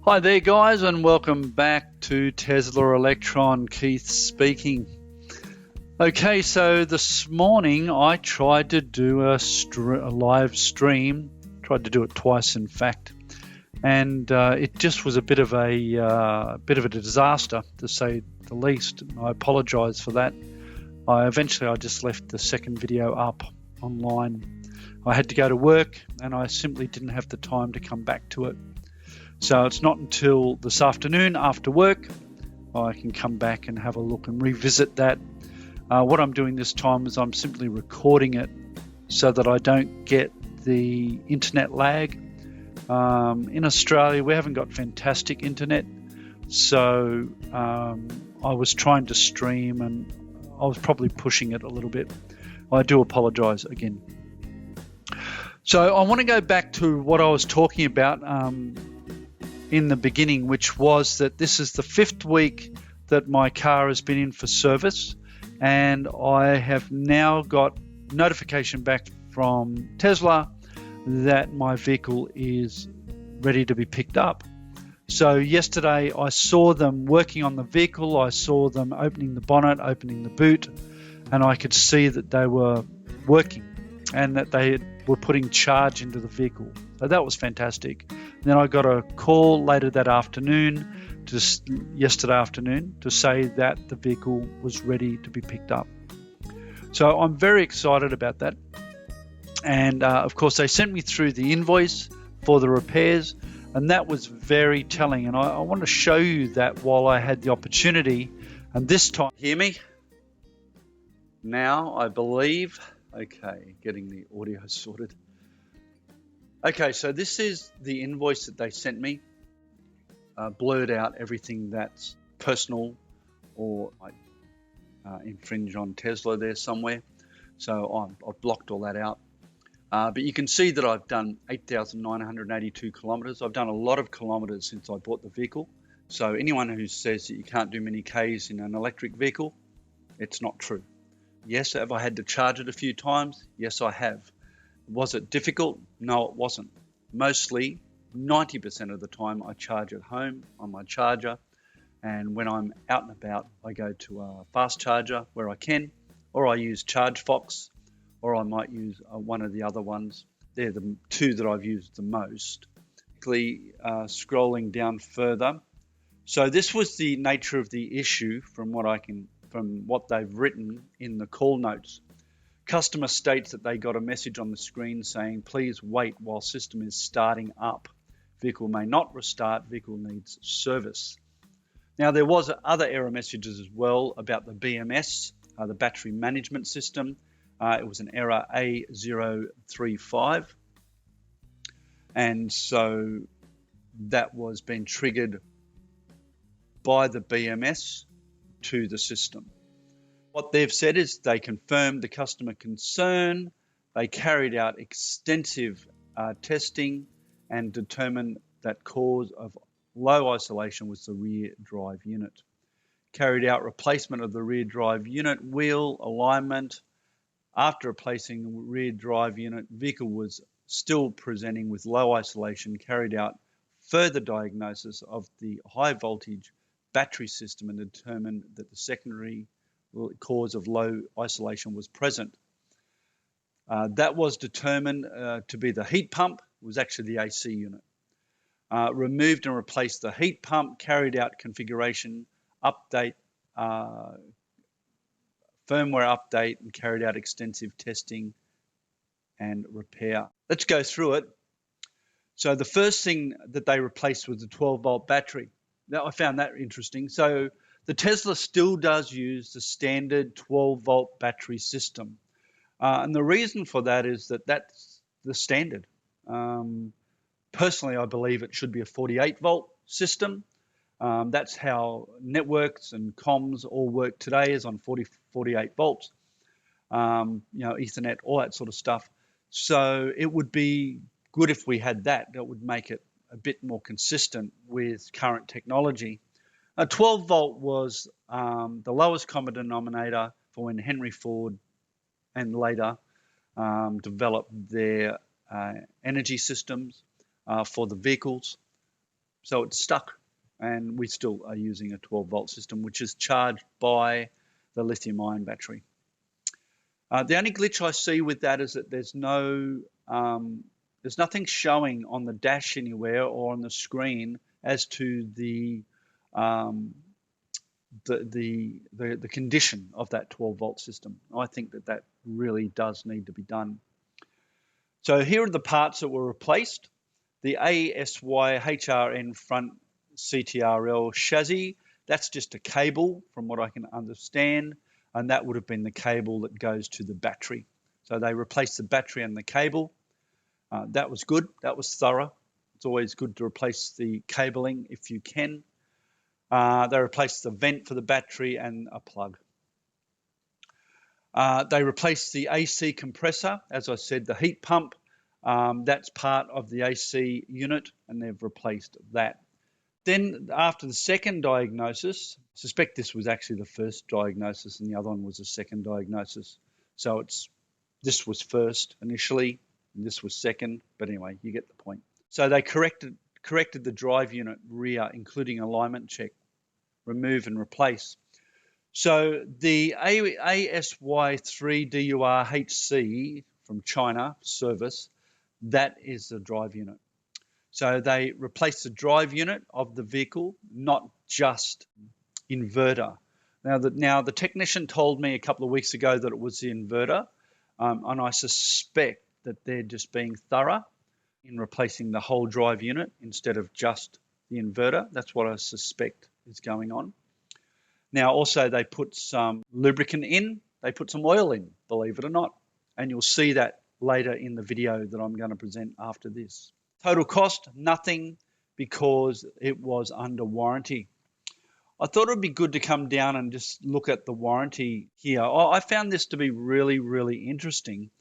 Hi there guys, and welcome back to Tesla Electron. Keith speaking. Okay, so this morning I tried to do a live stream. Tried to do it twice, in fact, and it just was a bit of a disaster, to say the least. I apologise for that. I just left the second video up online. I had to go to work, and I simply didn't have the time to come back to it. So it's not until this afternoon after work I can come back and have a look and revisit that. What I'm doing this time is I'm simply recording it so that I don't get the internet lag. In Australia, we haven't got fantastic internet, so I was trying to stream and I was probably pushing it a little bit. I do apologise again. So I want to go back to what I was talking about in the beginning, which was that this is the 5th week that my car has been in for service, and I have now got notification back from Tesla that my vehicle is ready to be picked up. So yesterday I saw them working on the vehicle. I saw them opening the bonnet, opening the boot, and I could see that they were working and that they were putting charge into the vehicle. So that was fantastic. Then I got a call later that afternoon, yesterday afternoon, to say that the vehicle was ready to be picked up. So I'm very excited about that. And of course, they sent me through the invoice for the repairs, and that was very telling. And I want to show you that while I had the opportunity. And this time, hear me? Now, I believe. Okay, getting the audio sorted. Okay, so this is the invoice that they sent me. Blurred out everything that's personal or might infringe on Tesla there somewhere. So I've blocked all that out. But you can see that I've done 8,982 kilometres. I've done a lot of kilometres since I bought the vehicle. So anyone who says that you can't do many Ks in an electric vehicle, it's not true. Yes, have I had to charge it a few times? Yes, I have. Was it difficult? No, it wasn't. Mostly, 90% of the time, I charge at home on my charger. And when I'm out and about, I go to a fast charger where I can, or I use ChargeFox, or I might use one of the other ones. They're the two that I've used the most. Scrolling down further. So this was the nature of the issue from what they've written in the call notes. Customer states that they got a message on the screen saying, please wait while system is starting up. Vehicle may not restart, vehicle needs service. Now there was other error messages as well about the BMS, the battery management system. It was an error A035. And so that was being triggered by the BMS to the system. What they've said is they confirmed the customer concern, they carried out extensive testing and determined that cause of low isolation was the rear drive unit. Carried out replacement of the rear drive unit, wheel alignment. After replacing the rear drive unit, vehicle was still presenting with low isolation, carried out further diagnosis of the high voltage battery system and determined that the secondary cause of low isolation was present. That was determined to be the heat pump. It was actually the AC unit. Removed and replaced the heat pump, carried out configuration update, firmware update, and carried out extensive testing and repair. Let's go through it. So the first thing that they replaced was the 12-volt battery. Now, I found that interesting. So the Tesla still does use the standard 12-volt battery system. And the reason for that is that that's the standard. Personally, I believe it should be a 48-volt system. That's how networks and comms all work today, is on 48 volts. Ethernet, all that sort of stuff. So it would be good if we had that. That would make it a bit more consistent with current technology. 12 volt was the lowest common denominator for when Henry Ford and later developed their energy systems for the vehicles. So it's stuck, and we still are using a 12-volt system, which is charged by the lithium-ion battery. The only glitch I see with that is that there's nothing showing on the dash anywhere or on the screen as to the condition of that 12-volt system. I think that really does need to be done. So here are the parts that were replaced. The ASY-HRN front CTRL chassis, that's just a cable from what I can understand, and that would have been the cable that goes to the battery. So they replaced the battery and the cable. That was good. That was thorough. It's always good to replace the cabling if you can. They replaced the vent for the battery and a plug. They replaced the AC compressor. As I said, the heat pump, that's part of the AC unit, and they've replaced that. Then after the second diagnosis, I suspect this was actually the first diagnosis and the other one was the second diagnosis. So this was first initially, and this was second, but anyway, you get the point. So they corrected the drive unit rear, including alignment check, remove and replace. So the ASY3DURHC from China service, that is the drive unit. So they replaced the drive unit of the vehicle, not just inverter. Now the technician told me a couple of weeks ago that it was the inverter, and I suspect that they're just being thorough in replacing the whole drive unit instead of just the inverter. That's what I suspect is going on. Now also they put some lubricant in, they put some oil in, believe it or not, and you'll see that later in the video that I'm going to present after this. Total cost, nothing, because it was under warranty. I thought it would be good to come down and just look at the warranty here. I found this to be really, really interesting.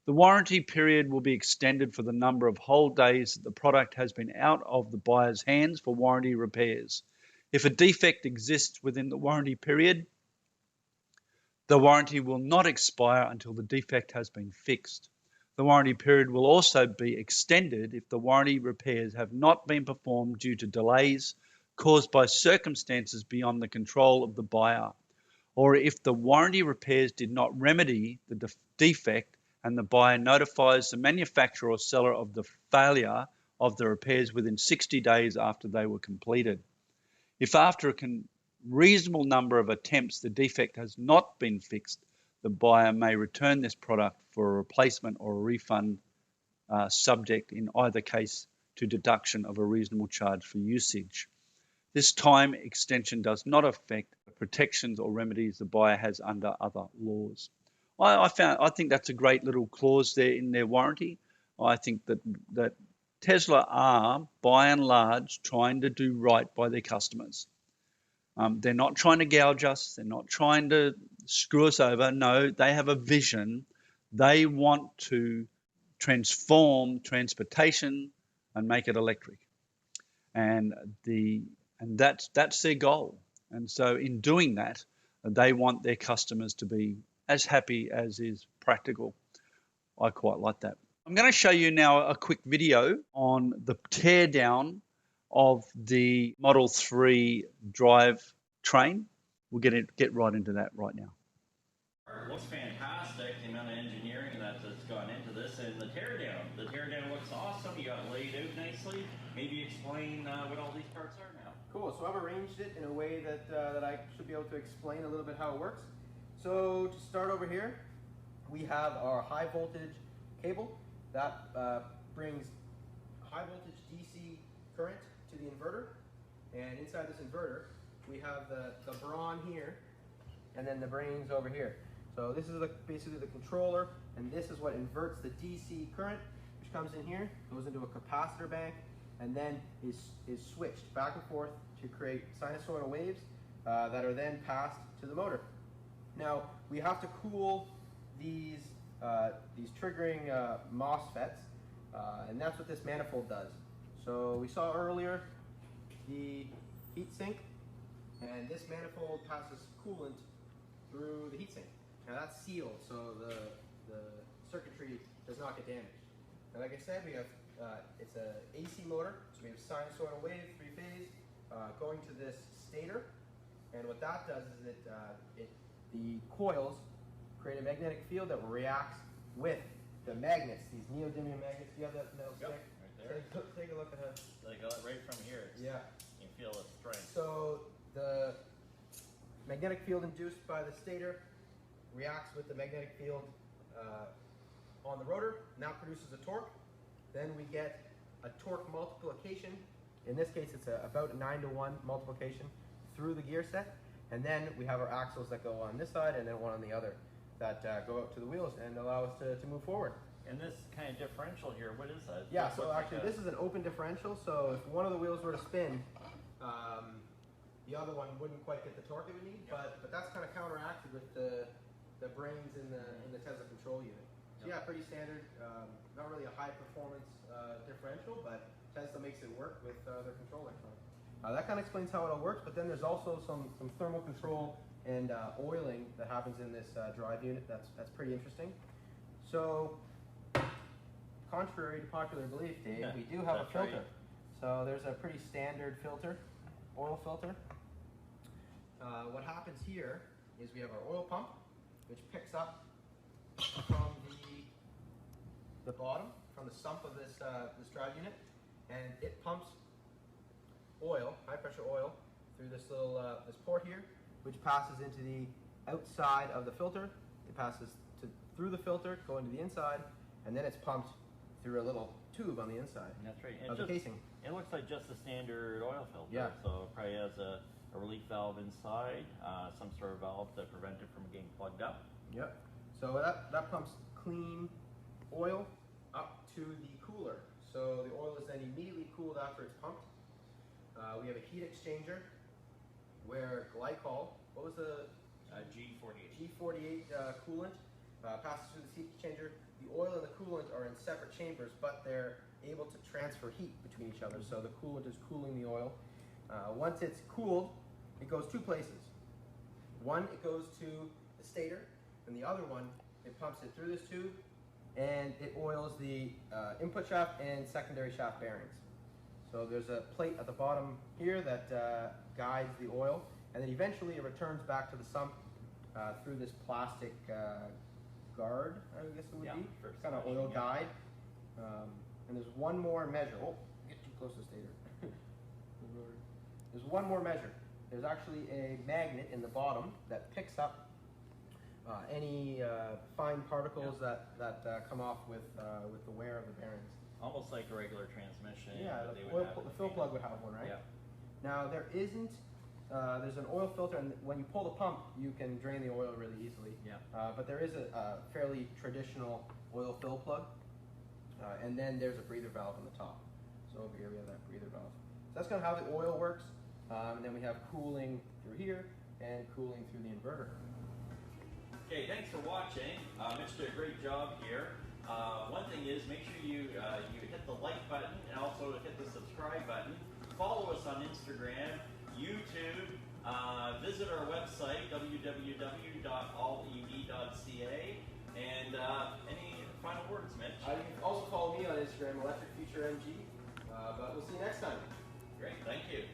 The warranty period will be extended for the number of whole days that the product has been out of the buyer's hands for warranty repairs. If a defect exists within the warranty period, the warranty will not expire until the defect has been fixed. The warranty period will also be extended if the warranty repairs have not been performed due to delays caused by circumstances beyond the control of the buyer, or if the warranty repairs did not remedy the defect and the buyer notifies the manufacturer or seller of the failure of the repairs within 60 days after they were completed. If after a reasonable number of attempts the defect has not been fixed, the buyer may return this product for a replacement or a refund, subject in either case to deduction of a reasonable charge for usage. This time extension does not affect the protections or remedies the buyer has under other laws. I think that's a great little clause there in their warranty. I think that Tesla are, by and large, trying to do right by their customers. They're not trying to gouge us. They're not trying to screw us over. No, they have a vision. They want to transform transportation and make it electric. And that's their goal. And so in doing that, they want their customers to be as happy as is practical. I quite like that. I'm going to show you now a quick video on the teardown of the Model 3 drivetrain. We'll get right into that right now. It looks fantastic, the amount of engineering that's gone into this, and the teardown. The teardown looks awesome. You got it laid out nicely. Maybe explain what all these parts are now. Cool. So I've arranged it in a way that I should be able to explain a little bit how it works. So to start over here, we have our high voltage cable that brings high voltage DC current to the inverter, and inside this inverter we have the brawn here and then the brains over here. So this is basically the controller, and this is what inverts the DC current, which comes in here, goes into a capacitor bank, and then is switched back and forth to create sinusoidal waves that are then passed to the motor. Now we have to cool these triggering MOSFETs, and that's what this manifold does. So we saw earlier the heatsink, and this manifold passes coolant through the heatsink. Now that's sealed, so the circuitry does not get damaged. And like I said, we have it's a AC motor, so we have sinusoidal wave, three-phase, going to this stator, and what that does is the coils create a magnetic field that reacts with the magnets, these neodymium magnets. Do you have that metal stick? Right there. Take a look at it. Like right from here. Yeah. You can feel the strength. So the magnetic field induced by the stator reacts with the magnetic field on the rotor, and that produces a torque. Then we get a torque multiplication. In this case, it's about a 9-to-1 multiplication through the gear set. And then we have our axles that go on this side and then one on the other that go out to the wheels and allow us to move forward. And this kind of differential here, what is that? Yeah, so actually this is an open differential, so if one of the wheels were to spin, the other one wouldn't quite get the torque it would need, but that's kind of counteracted with the brains in the Tesla control unit. So yeah, pretty standard, not really a high performance differential, but Tesla makes it work with their control electronics. That kind of explains how it all works, but then there's also some thermal control and oiling that happens in this drive unit. That's pretty interesting. So, contrary to popular belief, Dave, we do have a filter. Right. So there's a pretty standard filter, oil filter. What happens here is we have our oil pump, which picks up from the bottom, from the sump of this drive unit, and it pumps oil, high pressure oil, through this little this port here, which passes into the outside of the filter. It passes through the filter, going to the inside, and then it's pumped through a little tube on the inside. That's right. Of the casing. It looks like just a standard oil filter. Yeah. So it probably has a relief valve inside, some sort of valve to prevent it from getting plugged up. Yep. So that pumps clean oil up to the cooler. So the oil is then immediately cooled after it's pumped. We have a heat exchanger where glycol, what was the G48. G48 coolant passes through the heat exchanger. The oil and the coolant are in separate chambers, but they're able to transfer heat between each other. So the coolant is cooling the oil. Once it's cooled, it goes two places. One, it goes to the stator, and the other one, it pumps it through this tube, and it oils the input shaft and secondary shaft bearings. So there's a plate at the bottom here that guides the oil, and then eventually it returns back to the sump through this plastic guard, I guess it would be, kind of oil guide. And there's one more measure. Oh, get too close to the stator. There's one more measure. There's actually a magnet in the bottom that picks up any fine particles that come off with the wear of the bearings. Almost like a regular transmission. Yeah, the fill plug would have one, right? Yeah. Now there isn't. There's an oil filter, and when you pull the pump, you can drain the oil really easily. Yeah. But there is a fairly traditional oil fill plug, and then there's a breather valve on the top. So over here we have that breather valve. So that's kind of how the oil works. And then we have cooling through here and cooling through the inverter. Okay, thanks for watching. Mitch did a great job here. One thing is, make sure you hit the like button and also hit the subscribe button. Follow us on Instagram, YouTube. Visit our website, www.allev.ca. And any final words, Mitch? You can also follow me on Instagram, Electric Future MG. But we'll see you next time. Great, thank you.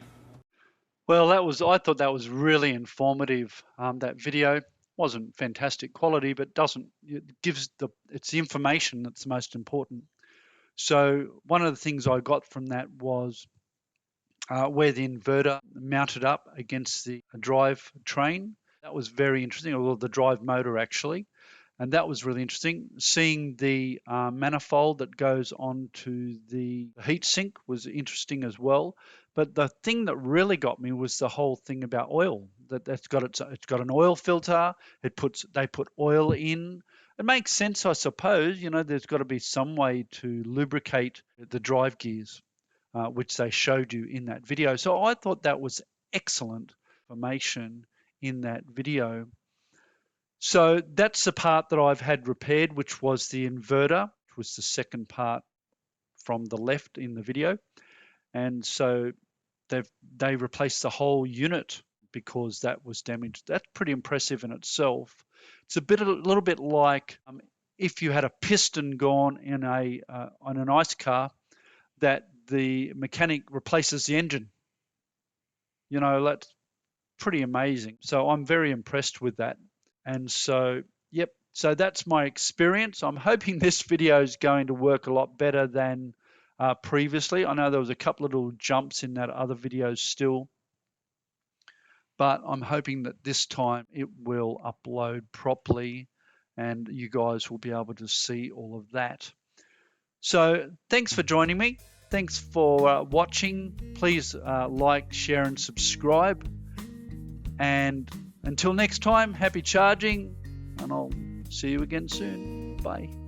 Well, I thought that was really informative. That video wasn't fantastic quality, but it's the information that's the most important. So one of the things I got from that was where the inverter mounted up against the drive train. That was very interesting, or the drive motor actually. And that was really interesting. Seeing the manifold that goes onto the heatsink was interesting as well. But the thing that really got me was the whole thing about oil. It's got an oil filter. They put oil in. It makes sense, I suppose. You know, there's got to be some way to lubricate the drive gears, which they showed you in that video. So I thought that was excellent information in that video. So that's the part that I've had repaired, which was the inverter, which was the second part from the left in the video. And so they replaced the whole unit because that was damaged. That's pretty impressive in itself. It's a little bit like if you had a piston gone in on an ice car that the mechanic replaces the engine. You know, that's pretty amazing. So I'm very impressed with that. And so, yep, so that's my experience. I'm hoping this video is going to work a lot better than previously. I know there was a couple of little jumps in that other video still, but I'm hoping that this time it will upload properly and you guys will be able to see all of that. So thanks for joining me. Thanks for watching. Please like, share, and subscribe. And until next time, happy charging, and I'll see you again soon. Bye.